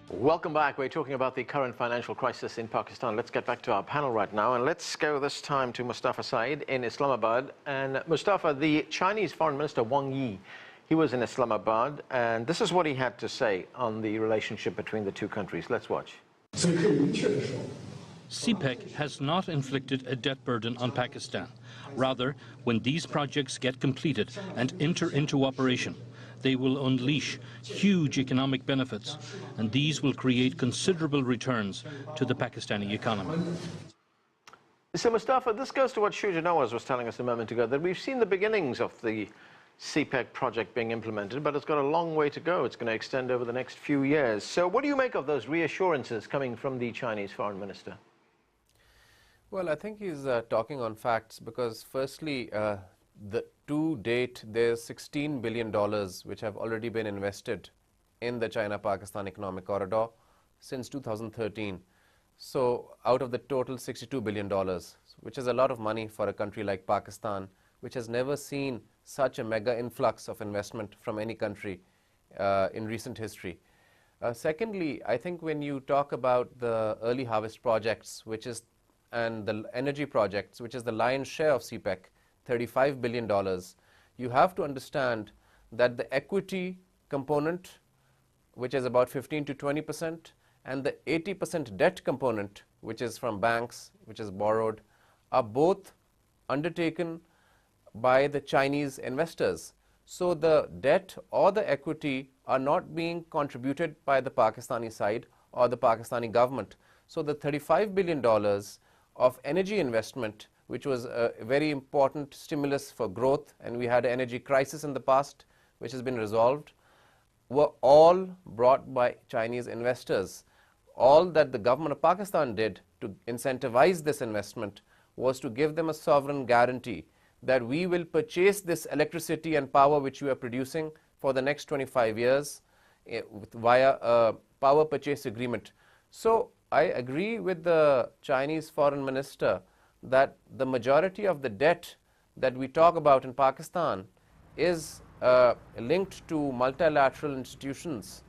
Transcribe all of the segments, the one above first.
Welcome back. We're talking about the current financial crisis in Pakistan. Let's get back to our panel right now, and let's go this time to Mustafa Saeed in Islamabad. And Mustafa, the Chinese Foreign Minister Wang Yi, he was in Islamabad, and this is what he had to say on the relationship between the two countries. Let's watch. CPEC has not inflicted a debt burden on Pakistan. Rather, when these projects get completed and enter into operation, they will unleash huge economic benefits, and these will create considerable returns to the Pakistani economy. So, Mustafa, this goes to what Shuja Nawaz was telling us a moment ago, that we've seen the beginnings of the CPEC project being implemented, but it's got a long way to go. It's going to extend over the next few years. So what do you make of those reassurances coming from the Chinese foreign minister? Well, I think he's talking on facts because, firstly, to date, there's $16 billion which have already been invested in the China-Pakistan Economic Corridor since 2013. So out of the total $62 billion, which is a lot of money for a country like Pakistan, which has never seen such a mega influx of investment from any country in recent history. Secondly, I think when you talk about the early harvest projects, and the energy projects, which is the lion's share of CPEC, $35 billion, you have to understand that the equity component, which is about 15 to 20%, and the 80% debt component, which is from banks, which is borrowed, are both undertaken by the Chinese investors. So the debt or the equity are not being contributed by the Pakistani side or the Pakistani government. So the $35 billion of energy investment, which was a very important stimulus for growth, and we had an energy crisis in the past, which has been resolved, were all brought by Chinese investors. All that the government of Pakistan did to incentivize this investment was to give them a sovereign guarantee that we will purchase this electricity and power which you are producing for the next 25 years via a power purchase agreement. So I agree with the Chinese foreign minister that the majority of the debt that we talk about in Pakistan is linked to multilateral institutions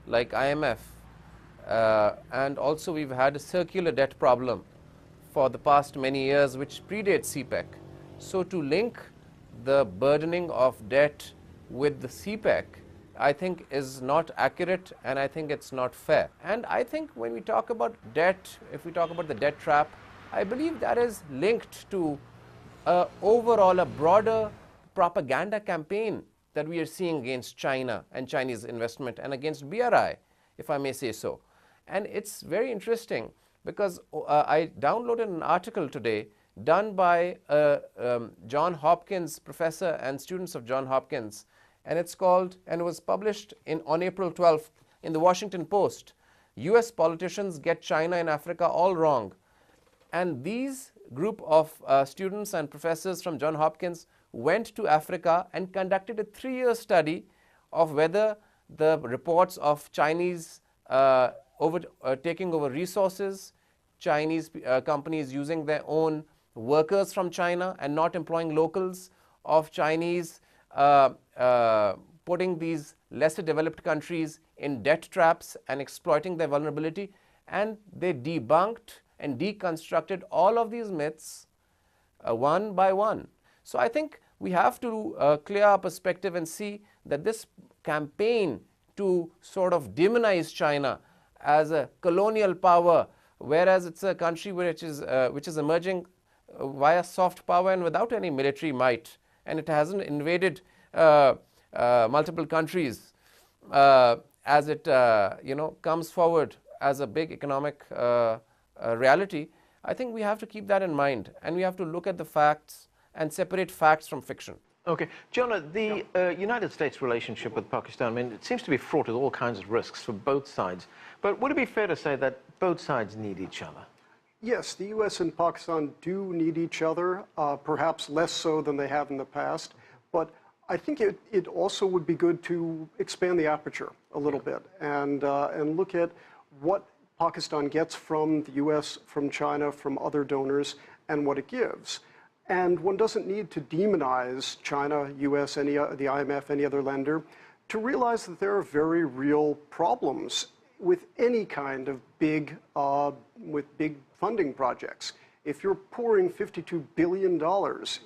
like IMF, and also we've had a circular debt problem for the past many years which predates CPEC. So to link the burdening of debt with the CPEC, I think is not accurate, and I think it's not fair. And I think when we talk about debt, if we talk about the debt trap, I believe that is linked to overall a broader propaganda campaign that we are seeing against China and Chinese investment and against BRI, if I may say so. And it's very interesting because I downloaded an article today done by John Hopkins professor and students of John Hopkins, and it's called, and it was published on April 12th in the Washington Post, US Politicians Get China and Africa All Wrong. And these group of students and professors from John Hopkins went to Africa and conducted a 3-year study of whether the reports of Chinese taking over resources, Chinese companies using their own workers from China and not employing locals, of Chinese putting these lesser developed countries in debt traps and exploiting their vulnerability, and they debunked and deconstructed all of these myths one by one. So I think we have to clear our perspective and see that this campaign to sort of demonize China as a colonial power, whereas it's a country which is emerging via soft power and without any military might, and it hasn't invaded multiple countries as it comes forward as a big economic reality. I think we have to keep that in mind, and we have to look at the facts and separate facts from fiction. Okay. Jonah, the United States relationship with Pakistan, I mean, it seems to be fraught with all kinds of risks for both sides. But would it be fair to say that both sides need each other? Yes, the U.S. and Pakistan do need each other, perhaps less so than they have in the past. But I think it also would be good to expand the aperture a little bit and look at what Pakistan gets from the U.S., from China, from other donors, and what it gives. And one doesn't need to demonize China, U.S., the IMF, any other lender, to realize that there are very real problems with any kind of big funding projects. If you're pouring $52 billion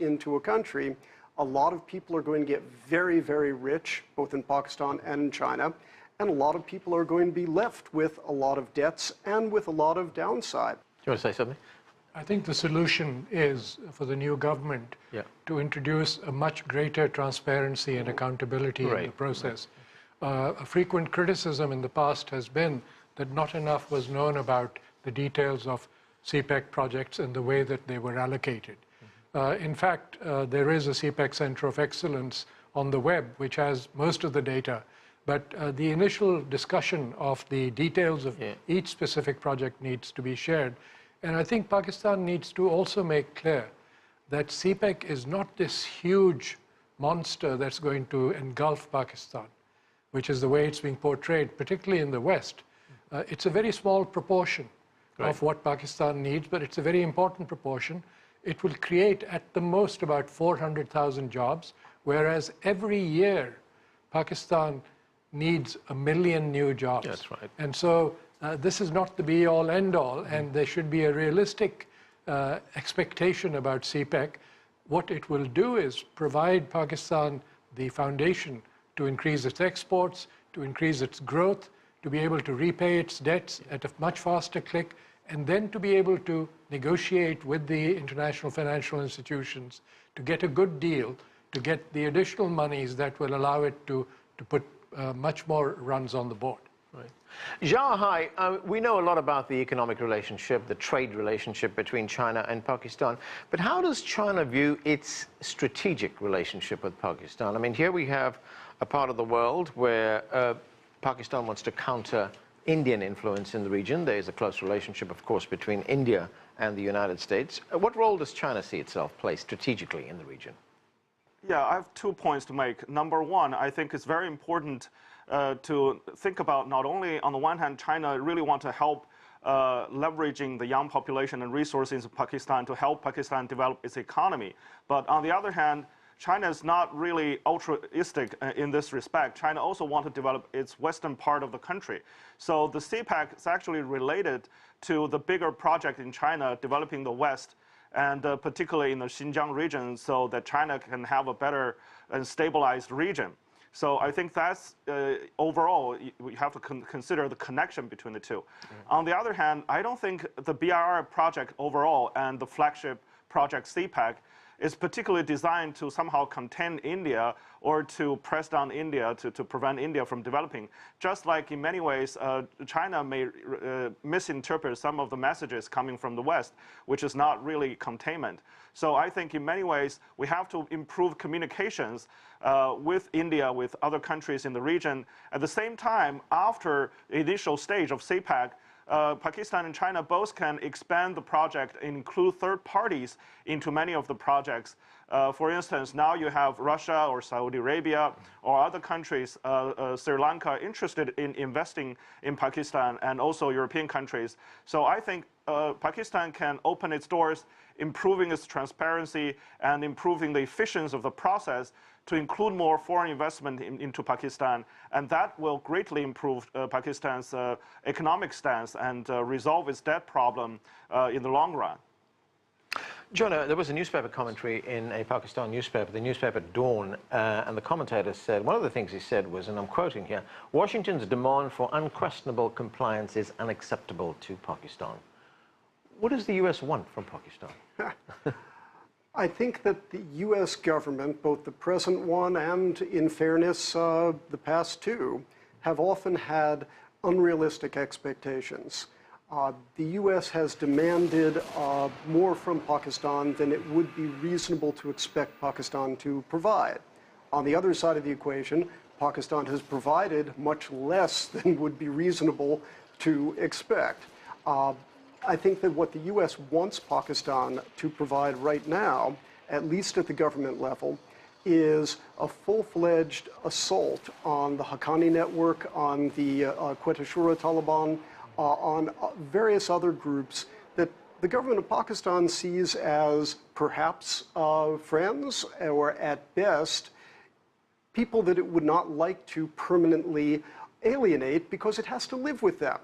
into a country, a lot of people are going to get very, very rich, both in Pakistan and in China, and a lot of people are going to be left with a lot of debts and with a lot of downside. Do you want to say something? I think the solution is for the new government to introduce a much greater transparency and accountability in the process. A frequent criticism in the past has been that not enough was known about the details of CPEC projects and the way that they were allocated. In fact, there is a CPEC Center of Excellence on the web, which has most of the data. But the initial discussion of the details of each specific project needs to be shared. And I think Pakistan needs to also make clear that CPEC is not this huge monster that's going to engulf Pakistan, which is the way it's being portrayed, particularly in the West. It's a very small proportion of what Pakistan needs, but it's a very important proportion. It will create at the most about 400,000 jobs, whereas every year Pakistan needs 1 million new jobs. That's right. And so this is not the be-all, end-all, and there should be a realistic expectation about CPEC. What it will do is provide Pakistan the foundation to increase its exports, to increase its growth, to be able to repay its debts at a much faster click, and then to be able to negotiate with the international financial institutions to get a good deal, to get the additional monies that will allow it to put much more runs on the board. Right. Zha Hai, we know a lot about the economic relationship, the trade relationship between China and Pakistan, but how does China view its strategic relationship with Pakistan? I mean, here we have a part of the world where Pakistan wants to counter Indian influence in the region. There is a close relationship, of course, between India and the United States. What role does China see itself play strategically in the region? Yeah, I have 2 points to make. Number one, I think it's very important to think about not only, on the one hand, China really want to help leveraging the young population and resources of Pakistan to help Pakistan develop its economy. But on the other hand, China is not really altruistic in this respect. China also wants to develop its western part of the country. So the CPEC is actually related to the bigger project in China developing the West, and particularly in the Xinjiang region, so that China can have a better and stabilized region. So I think that's, overall, we have to consider the connection between the two. On the other hand, I don't think the BRI project overall and the flagship project CPEC is particularly designed to somehow contain India or to press down India to prevent India from developing. Just like in many ways, China may misinterpret some of the messages coming from the West, which is not really containment. So I think in many ways, we have to improve communications with India, with other countries in the region. At the same time, after the initial stage of CPEC, Pakistan and China both can expand the project and include third parties into many of the projects. For instance, now you have Russia or Saudi Arabia or other countries, Sri Lanka, interested in investing in Pakistan, and also European countries. So I think Pakistan can open its doors, improving its transparency and improving the efficiency of the process to include more foreign investment into Pakistan. And that will greatly improve Pakistan's economic stance and resolve its debt problem in the long run. John, there was a newspaper commentary in a Pakistan newspaper, the newspaper Dawn, and the commentator said, one of the things he said was, and I'm quoting here, Washington's demand for unquestionable compliance is unacceptable to Pakistan. What does the U.S. want from Pakistan? I think that the U.S. government, both the present one and, in fairness, the past two, have often had unrealistic expectations. The U.S. has demanded more from Pakistan than it would be reasonable to expect Pakistan to provide. On the other side of the equation, Pakistan has provided much less than would be reasonable to expect. I think that what the U.S. wants Pakistan to provide right now, at least at the government level, is a full-fledged assault on the Haqqani network, on the Quetta Shura Taliban, on various other groups that the government of Pakistan sees as perhaps friends, or at best, people that it would not like to permanently alienate because it has to live with them.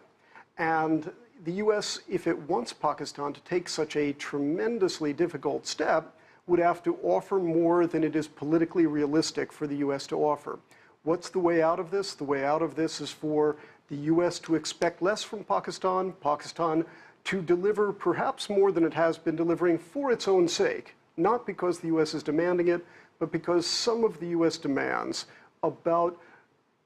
And the U.S., if it wants Pakistan to take such a tremendously difficult step, would have to offer more than it is politically realistic for the U.S. to offer. What's the way out of this? The way out of this is for the U.S. to expect less from Pakistan, Pakistan to deliver perhaps more than it has been delivering for its own sake, not because the U.S. is demanding it, but because some of the U.S. demands about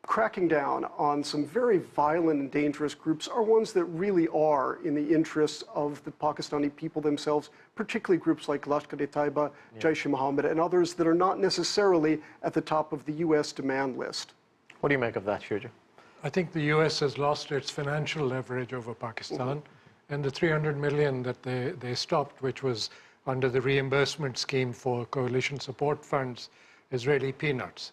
cracking down on some very violent and dangerous groups are ones that really are in the interests of the Pakistani people themselves, particularly groups like Lashkar-e-Taiba, Jaish-e-Mohammed, and others that are not necessarily at the top of the U.S. demand list. What do you make of that, Shuja? I think the U.S. has lost its financial leverage over Pakistan, and the $300 million that they stopped, which was under the reimbursement scheme for coalition support funds, is really peanuts.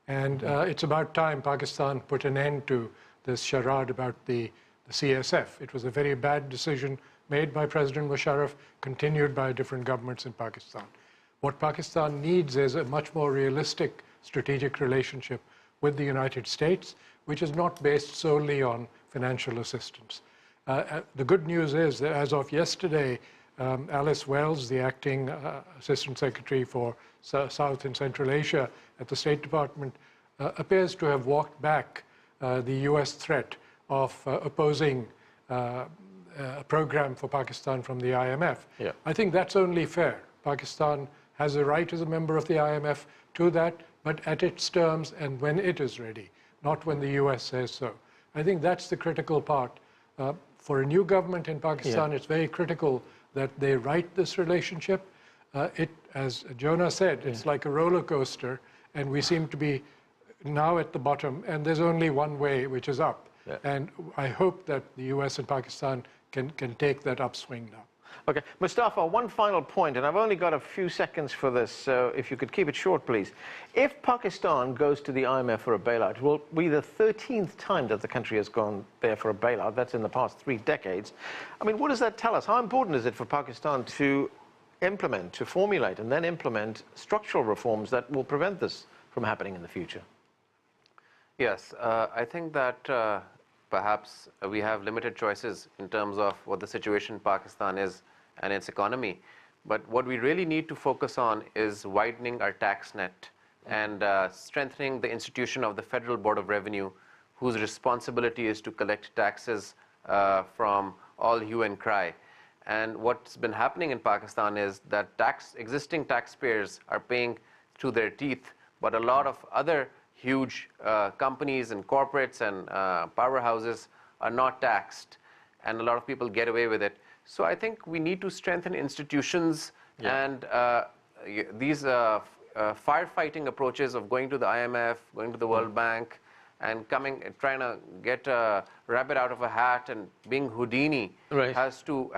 And it's about time Pakistan put an end to this charade about the CSF. It was a very bad decision made by President Musharraf, continued by different governments in Pakistan. What Pakistan needs is a much more realistic strategic relationship with the United States, which is not based solely on financial assistance. The good news is that as of yesterday, Alice Wells, the acting Assistant Secretary for South and Central Asia at the State Department, appears to have walked back the U.S. threat of opposing a program for Pakistan from the IMF. Yeah. I think that's only fair. Pakistan has a right as a member of the IMF to that, but at its terms and when it is ready, not when the U.S. says so. I think that's the critical part. For a new government in Pakistan, it's very critical that they right this relationship. As Jonah said, it's like a roller coaster, and we seem to be now at the bottom, and there's only one way, which is up. Yeah. And I hope that the U.S. and Pakistan can take that upswing now. Okay, Mustafa, one final point, and I've only got a few seconds for this, so if you could keep it short, please. If Pakistan goes to the IMF for a bailout, it will be the 13th time that the country has gone there for a bailout. That's in the past 3 decades. I mean, what does that tell us? How important is it for Pakistan to implement, to formulate, and then implement structural reforms that will prevent this from happening in the future? Yes, I think that perhaps we have limited choices in terms of what the situation in Pakistan is and its economy. But what we really need to focus on is widening our tax net and strengthening the institution of the Federal Board of Revenue, whose responsibility is to collect taxes from all hue and cry. And what's been happening in Pakistan is that existing taxpayers are paying through their teeth, but a lot of other huge companies and corporates and powerhouses are not taxed, and a lot of people get away with it. So I think we need to strengthen institutions and these firefighting approaches of going to the IMF, going to the World Bank, and trying to get a rabbit out of a hat and being Houdini has to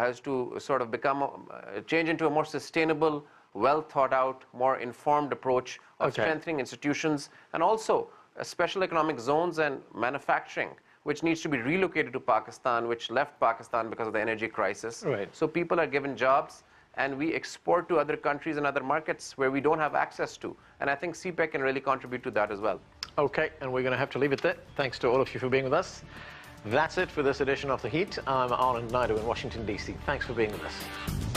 sort of change into a more sustainable, well thought out, more informed approach of strengthening institutions, and also special economic zones and manufacturing, which needs to be relocated to Pakistan, which left Pakistan because of the energy crisis. So people are given jobs, and we export to other countries and other markets where we don't have access to. And I think CPEC can really contribute to that as well. Okay, and we're going to have to leave it there. Thanks to all of you for being with us. That's it for this edition of The Heat. I'm Anand Naidu in Washington, D.C. Thanks for being with us.